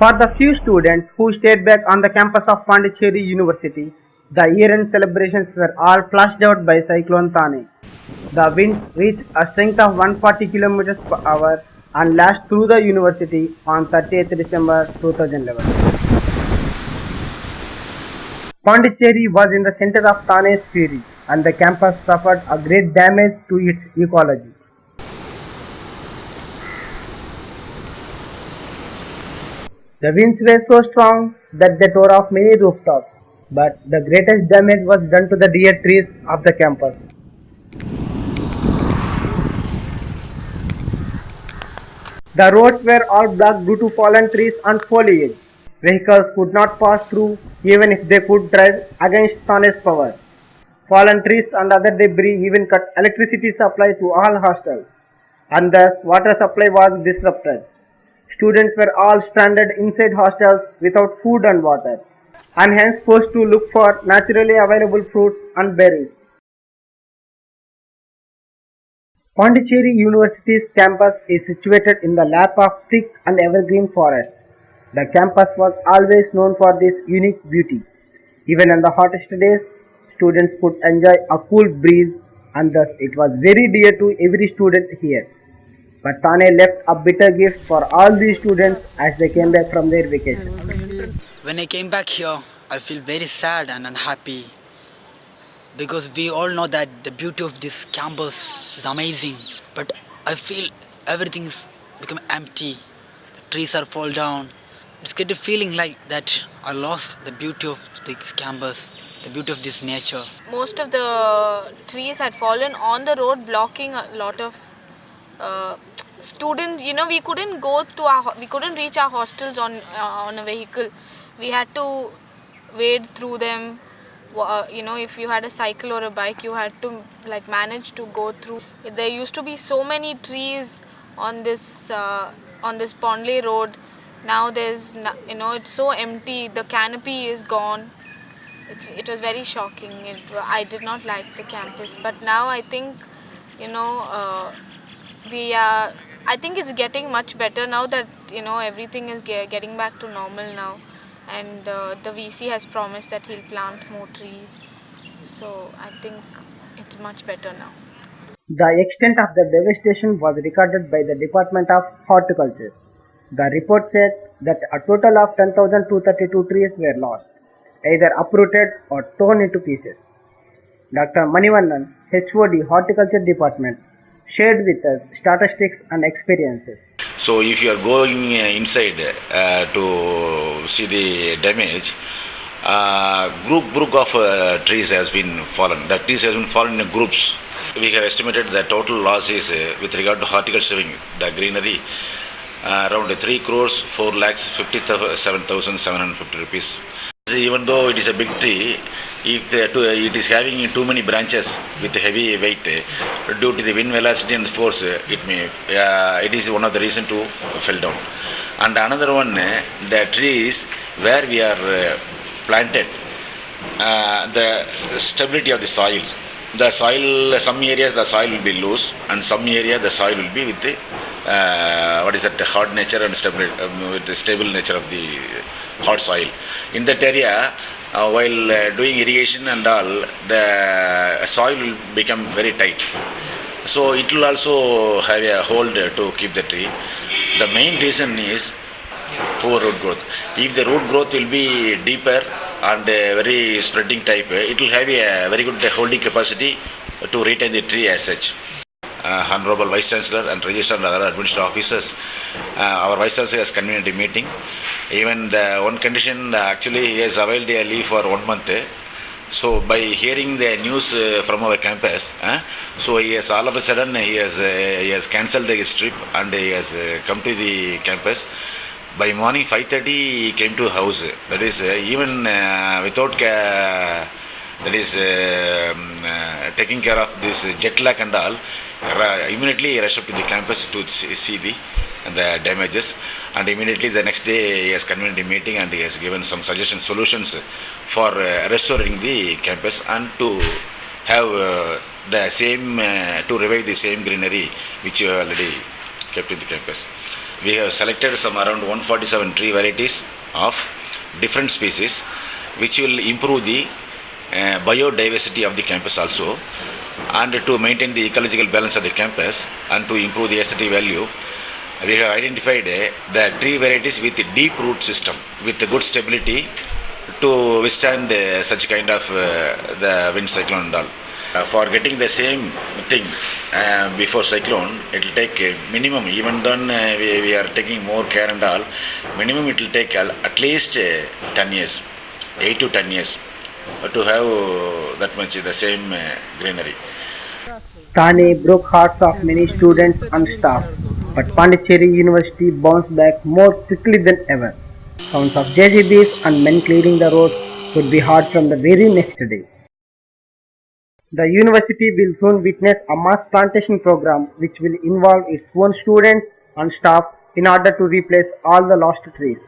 For the few students who stayed back on the campus of Pondicherry University, the year-end celebrations were all flushed out by Cyclone Thane. The winds reached a strength of 140 km per hour and lashed through the university on 30th December 2011. Pondicherry was in the center of Thane's fury, and the campus suffered a great damage to its ecology. The winds were so strong that they tore off many rooftops, but the greatest damage was done to the deer trees of the campus. The roads were all blocked due to fallen trees and foliage. Vehicles could not pass through even if they could drive against Thane's power. Fallen trees and other debris even cut electricity supply to all hostels, and thus water supply was disrupted. Students were all stranded inside hostels without food and water, and hence forced to look for naturally available fruits and berries. Pondicherry University's campus is situated in the lap of thick and evergreen forests. The campus was always known for this unique beauty. Even on the hottest days, students could enjoy a cool breeze, and thus it was very dear to every student here. But Thane left a bitter gift for all these students as they came back from their vacation. When I came back here, I feel very sad and unhappy because we all know that the beauty of this campus is amazing, but I feel everything is become empty. The trees are fall down. It's get a feeling like that I lost the beauty of this campus, the beauty of this nature. Most of the trees had fallen on the road, blocking a lot of students. We couldn't we couldn't reach our hostels on a vehicle. We had to wade through them. If you had a cycle or a bike, you had to manage to go through. There used to be so many trees on this Pondley road. Now it's so empty. The canopy is gone. It was very shocking. I did not like the campus, but now I think I think it's getting much better now that everything is getting back to normal now, and the VC has promised that he'll plant more trees. So I think it's much better now. The extent of the devastation was recorded by the Department of Horticulture. The report said that a total of 10,232 trees were lost, either uprooted or torn into pieces. Dr. Manivannan, HOD Horticulture Department, shared with us statistics and experiences. So if you are going inside to see the damage, group of trees has been fallen. The trees has been fallen in groups. We have estimated the total loss is with regard to horticulture, the greenery, around 3 crores 4 lakhs 57,750 rupees. Even though it is a big tree, if it is having too many branches with heavy weight, due to the wind velocity and force, it is one of the reason to fell down. And another one, the trees where we are planted, the stability of the soil. The soil, some areas the soil will be loose, and some area the soil will be with the hard nature and stable, with the stable nature of the hard soil. In that area, while doing irrigation and all, the soil will become very tight. So it will also have a hold to keep the tree. The main reason is poor root growth. If the root growth will be deeper and very spreading type, it will have a very good holding capacity to retain the tree as such. Honorable Vice Chancellor and Registrar and other administrative officers, our Vice Chancellor has convened a meeting. Even the one condition, actually he has availed a leave for 1 month. So by hearing the news from our campus, so he has all of a sudden he has cancelled his trip and he has come to the campus. By morning 5:30 he came to house. That is even without taking care of this jet lag and all, immediately he rushed up to the campus to see the damages, and immediately the next day he has convened a meeting and he has given some solutions for restoring the campus and to have to revive the same greenery which you already kept in the campus. We have selected some around 147 tree varieties of different species, which will improve the biodiversity of the campus also, and to maintain the ecological balance of the campus and to improve the aesthetic value. We have identified the tree varieties with deep root system with good stability to withstand such kind of the wind, cyclone and all. For getting the same thing before cyclone, it will take minimum, even though we are taking more care and all, minimum it will take at least 10 years, 8 to 10 years to have that much the same greenery. Thane broke hearts of many students and staff, but Pondicherry University bounced back more quickly than ever. Sounds of JCBs and men clearing the road could be heard from the very next day. The university will soon witness a mass plantation program which will involve its own students and staff in order to replace all the lost trees.